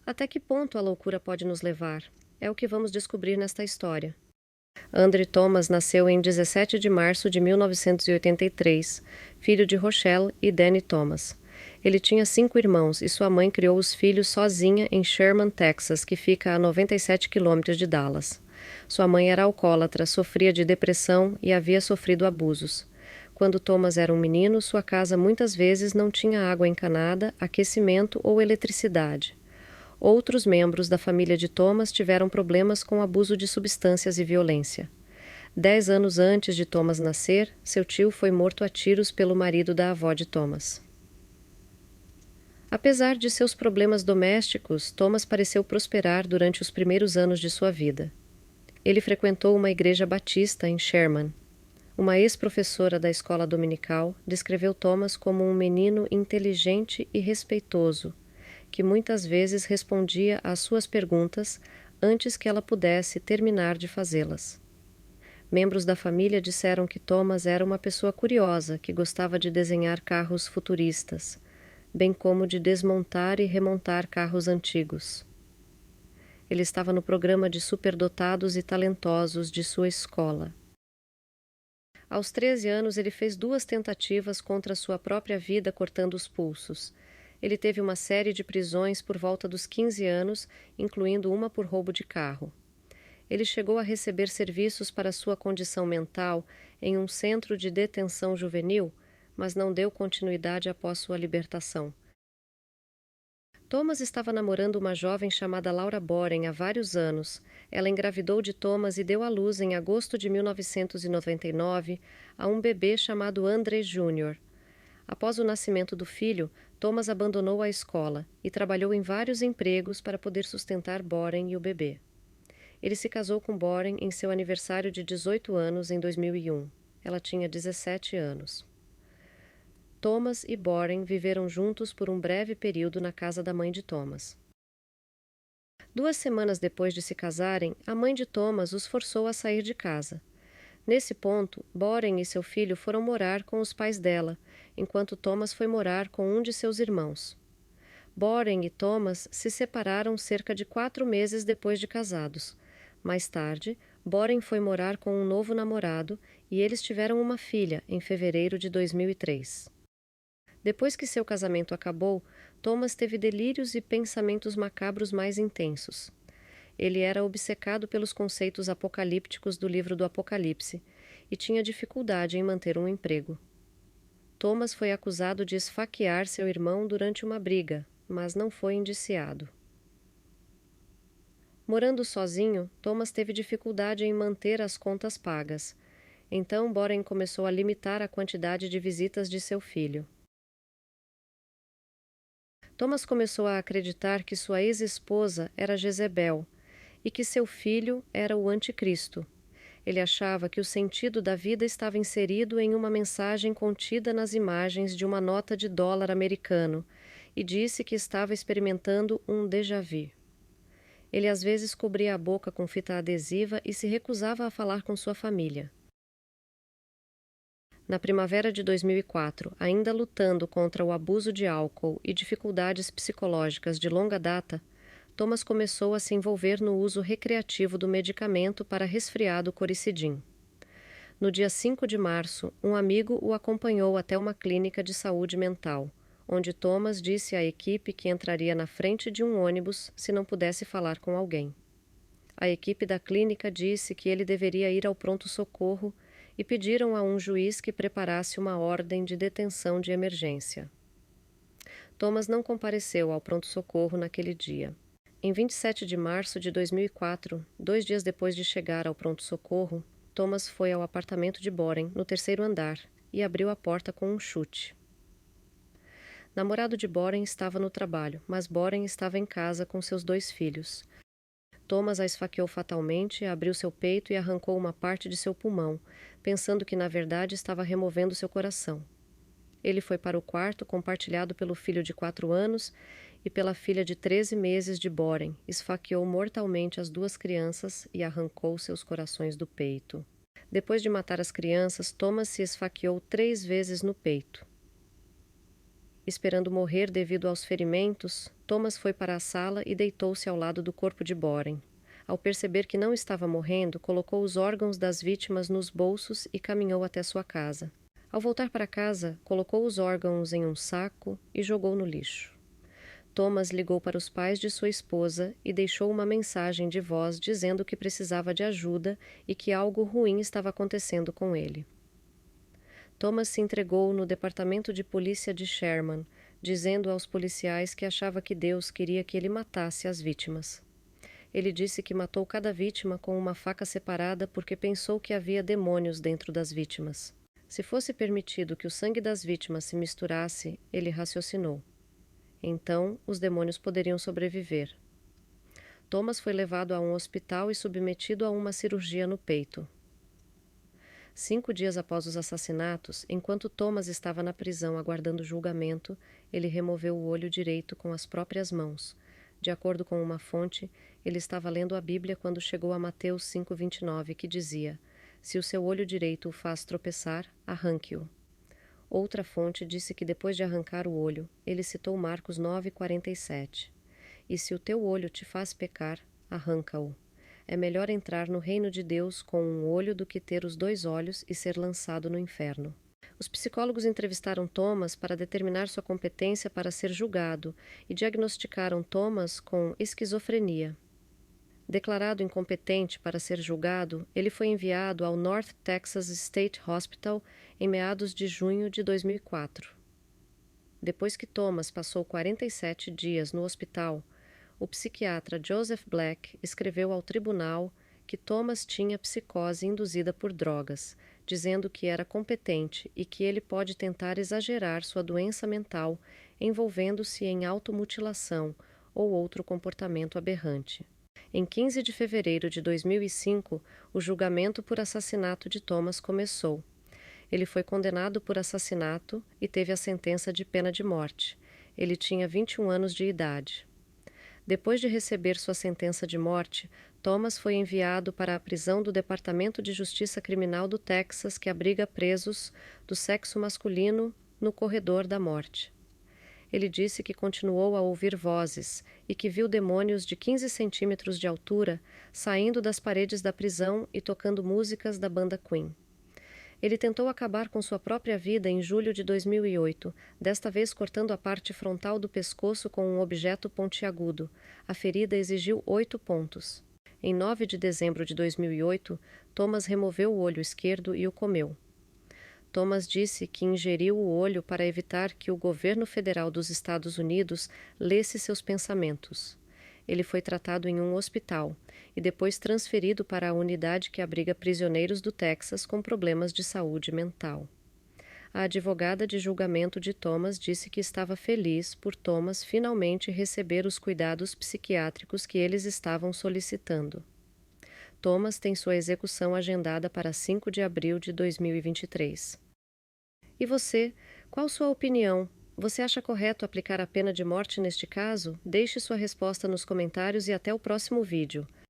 Até que ponto a loucura pode nos levar? É o que vamos descobrir nesta história. Andrew Thomas nasceu em 17 de março de 1983, filho de Rochelle e Danny Thomas. Ele tinha 5 irmãos e sua mãe criou os filhos sozinha em Sherman, Texas, que fica a 97 quilômetros de Dallas. Sua mãe era alcoólatra, sofria de depressão e havia sofrido abusos. Quando Thomas era um menino, sua casa muitas vezes não tinha água encanada, aquecimento ou eletricidade. Outros membros da família de Thomas tiveram problemas com abuso de substâncias e violência. 10 anos antes de Thomas nascer, seu tio foi morto a tiros pelo marido da avó de Thomas. Apesar de seus problemas domésticos, Thomas pareceu prosperar durante os primeiros anos de sua vida. Ele frequentou uma igreja batista em Sherman. Uma ex-professora da escola dominical descreveu Thomas como um menino inteligente e respeitoso, que muitas vezes respondia às suas perguntas antes que ela pudesse terminar de fazê-las. Membros da família disseram que Thomas era uma pessoa curiosa que gostava de desenhar carros futuristas, bem como de desmontar e remontar carros antigos. Ele estava no programa de superdotados e talentosos de sua escola. Aos 13 anos, ele fez 2 tentativas contra sua própria vida cortando os pulsos. Ele teve uma série de prisões por volta dos 15 anos, incluindo uma por roubo de carro. Ele chegou a receber serviços para sua condição mental em um centro de detenção juvenil, mas não deu continuidade após sua libertação. Thomas estava namorando uma jovem chamada Laura Boren há vários anos. Ela engravidou de Thomas e deu à luz em agosto de 1999 a um bebê chamado Andre Jr. Após o nascimento do filho, Thomas abandonou a escola e trabalhou em vários empregos para poder sustentar Boren e o bebê. Ele se casou com Boren em seu aniversário de 18 anos em 2001. Ela tinha 17 anos. Thomas e Boren viveram juntos por um breve período na casa da mãe de Thomas. 2 semanas depois de se casarem, a mãe de Thomas os forçou a sair de casa. Nesse ponto, Boren e seu filho foram morar com os pais dela, enquanto Thomas foi morar com um de seus irmãos. Boren e Thomas se separaram cerca de 4 meses depois de casados. Mais tarde, Boren foi morar com um novo namorado e eles tiveram uma filha em fevereiro de 2003. Depois que seu casamento acabou, Thomas teve delírios e pensamentos macabros mais intensos. Ele era obcecado pelos conceitos apocalípticos do livro do Apocalipse e tinha dificuldade em manter um emprego. Thomas foi acusado de esfaquear seu irmão durante uma briga, mas não foi indiciado. Morando sozinho, Thomas teve dificuldade em manter as contas pagas. Então, Boren começou a limitar a quantidade de visitas de seu filho. Thomas começou a acreditar que sua ex-esposa era Jezebel e que seu filho era o anticristo. Ele achava que o sentido da vida estava inserido em uma mensagem contida nas imagens de uma nota de dólar americano e disse que estava experimentando um déjà vu. Ele às vezes cobria a boca com fita adesiva e se recusava a falar com sua família. Na primavera de 2004, ainda lutando contra o abuso de álcool e dificuldades psicológicas de longa data, Thomas começou a se envolver no uso recreativo do medicamento para resfriado Coricidin. No dia 5 de março, um amigo o acompanhou até uma clínica de saúde mental, onde Thomas disse à equipe que entraria na frente de um ônibus se não pudesse falar com alguém. A equipe da clínica disse que ele deveria ir ao pronto-socorro e pediram a um juiz que preparasse uma ordem de detenção de emergência. Thomas não compareceu ao pronto-socorro naquele dia. Em 27 de março de 2004, 2 dias depois de chegar ao pronto-socorro, Thomas foi ao apartamento de Boren, no 3º andar, e abriu a porta com um chute. Namorado de Boren estava no trabalho, mas Boren estava em casa com seus 2 filhos. Thomas a esfaqueou fatalmente, abriu seu peito e arrancou uma parte de seu pulmão, pensando que na verdade estava removendo seu coração. Ele foi para o quarto compartilhado pelo filho de 4 anos e pela filha de 13 meses de Boren, esfaqueou mortalmente as 2 crianças e arrancou seus corações do peito. Depois de matar as crianças, Thomas se esfaqueou 3 vezes no peito. Esperando morrer devido aos ferimentos, Thomas foi para a sala e deitou-se ao lado do corpo de Boren. Ao perceber que não estava morrendo, colocou os órgãos das vítimas nos bolsos e caminhou até sua casa. Ao voltar para casa, colocou os órgãos em um saco e jogou no lixo. Thomas ligou para os pais de sua esposa e deixou uma mensagem de voz dizendo que precisava de ajuda e que algo ruim estava acontecendo com ele. Thomas se entregou no departamento de polícia de Sherman, dizendo aos policiais que achava que Deus queria que ele matasse as vítimas. Ele disse que matou cada vítima com uma faca separada porque pensou que havia demônios dentro das vítimas. Se fosse permitido que o sangue das vítimas se misturasse, ele raciocinou. Então, os demônios poderiam sobreviver. Thomas foi levado a um hospital e submetido a uma cirurgia no peito. 5 dias após os assassinatos, enquanto Thomas estava na prisão aguardando julgamento, ele removeu o olho direito com as próprias mãos. De acordo com uma fonte, ele estava lendo a Bíblia quando chegou a Mateus 5:29, que dizia: "Se o seu olho direito o faz tropeçar, arranque-o." Outra fonte disse que depois de arrancar o olho, ele citou Marcos 9:47. "E se o teu olho te faz pecar, arranca-o. É melhor entrar no reino de Deus com um olho do que ter os 2 olhos e ser lançado no inferno." Os psicólogos entrevistaram Thomas para determinar sua competência para ser julgado e diagnosticaram Thomas com esquizofrenia. Declarado incompetente para ser julgado, ele foi enviado ao North Texas State Hospital em meados de junho de 2004. Depois que Thomas passou 47 dias no hospital, o psiquiatra Joseph Black escreveu ao tribunal que Thomas tinha psicose induzida por drogas, dizendo que era competente e que ele pode tentar exagerar sua doença mental envolvendo-se em automutilação ou outro comportamento aberrante. Em 15 de fevereiro de 2005, o julgamento por assassinato de Thomas começou. Ele foi condenado por assassinato e teve a sentença de pena de morte. Ele tinha 21 anos de idade. Depois de receber sua sentença de morte, Thomas foi enviado para a prisão do Departamento de Justiça Criminal do Texas, que abriga presos do sexo masculino no corredor da morte. Ele disse que continuou a ouvir vozes e que viu demônios de 15 centímetros de altura saindo das paredes da prisão e tocando músicas da banda Queen. Ele tentou acabar com sua própria vida em julho de 2008, desta vez cortando a parte frontal do pescoço com um objeto pontiagudo. A ferida exigiu 8 pontos. Em 9 de dezembro de 2008, Thomas removeu o olho esquerdo e o comeu. Thomas disse que ingeriu o olho para evitar que o governo federal dos Estados Unidos lesse seus pensamentos. Ele foi tratado em um hospital e depois transferido para a unidade que abriga prisioneiros do Texas com problemas de saúde mental. A advogada de julgamento de Thomas disse que estava feliz por Thomas finalmente receber os cuidados psiquiátricos que eles estavam solicitando. Thomas tem sua execução agendada para 5 de abril de 2023. E você, qual sua opinião? Você acha correto aplicar a pena de morte neste caso? Deixe sua resposta nos comentários e até o próximo vídeo.